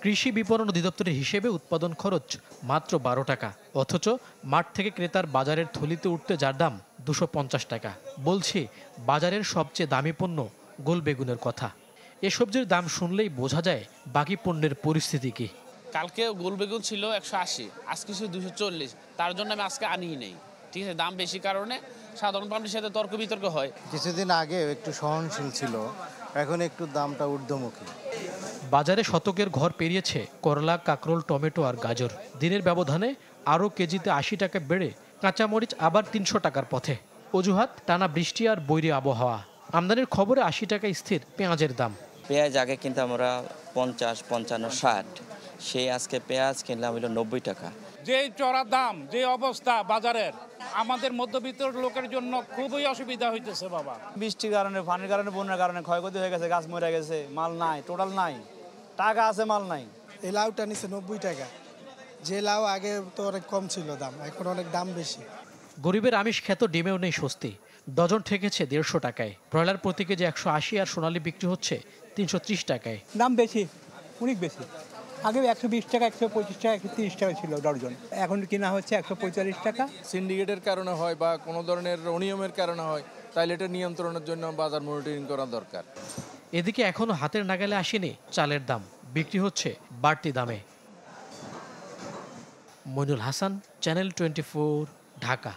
কৃষি বিপণন অধিদপ্তরের হিসেবে উৎপাদন খরচ মাত্র ১২ টাকা, অথচ মাঠ থেকে ক্রেতার বাজারের থলিতে উঠতে যার দাম ২৫০ টাকা। বলছি বাজারের সবচেয়ে দামি পণ্য গোল বেগুনের কথা। এ সবজির দাম শুনলেই বোঝা যায় বাকি পণ্যের পরিস্থিতি কি। কালকে গোল বেগুন ছিল ১৮০, আজকে ছিল ২৪০। তার জন্য আমি আজকে আনিই নেই। ঠিক আছে, দাম বেশি কারণে সাধারণ পাবলিকের সাথে তর্ক বিতর্ক হয়। কিছুদিন আগে একটু সহনশীল ছিল, এখন একটু দামটা ঊর্ধ্বমুখী। বাজারে শতকের ঘর পেরিয়েছে করলা, কাঁকরোল, টমেটো আর গাজর। দিনের ব্যবধানে আরও কেজিতে ৮০ টাকা বেড়ে কাঁচামরিচ আবার ৩০০ টাকার পথে। অজুহাত টানা বৃষ্টি আর বৈরী আবহাওয়া। আমদানির খবরে ৮০ টাকা স্থির পেঁয়াজের দাম। পেঁয়াজ আগে কিন্তু আমরা ৫০, ৫৫, ৬০, সেই আজকে পেঁয়াজ কিনলাম হলো ৯০ টাকা। যে চড়া দাম, যে অবস্থা বাজারের, আমাদের মধ্যবিত্ত লোকের জন্য খুবই অসুবিধা হইতেছে বাবা। বৃষ্টির কারণে, পানির কারণে, বন্যার কারণে ক্ষয়ক্ষতি হয়ে গেছে, গাছ মরে গেছে, মাল নাই, টোটাল নাই, টাকা আছে মাল নাই। এই লাউটা নিচ্ছে ৯০ টাকা, যে লাউ আগে তো অনেক কম ছিল দাম, এখন অনেক দাম বেশি। গরিবের আমিষ খ্যাত ডিমেও নেই স্বস্তি। ডজন ঠেকেছে ১৫০ টাকায়। ব্রয়লার প্রতি কেজি ১৮০ আর সোনালী বিক্রি হচ্ছে ৩৩০ টাকায়। দাম বেশি, অনেক বেশি। আগে ১২০ টাকা, ১২৫ টাকা, ১৩০ টাকা ছিল ডজন, এখন কিনা হচ্ছে ১৪৫ টাকা। সিন্ডিকেটের কারণে হয় বা কোনো ধরনের অনিয়মের কারণে হয়, তাইলে এটা নিয়ন্ত্রণের জন্য বাজার মনিটরিং করা দরকার। এদিকে এখনো হাতের নাগালে আসেনি চালের দাম, বিক্রি হচ্ছে বাড়তি দামে। মইনুল হাসান, চ্যানেল 24, ঢাকা।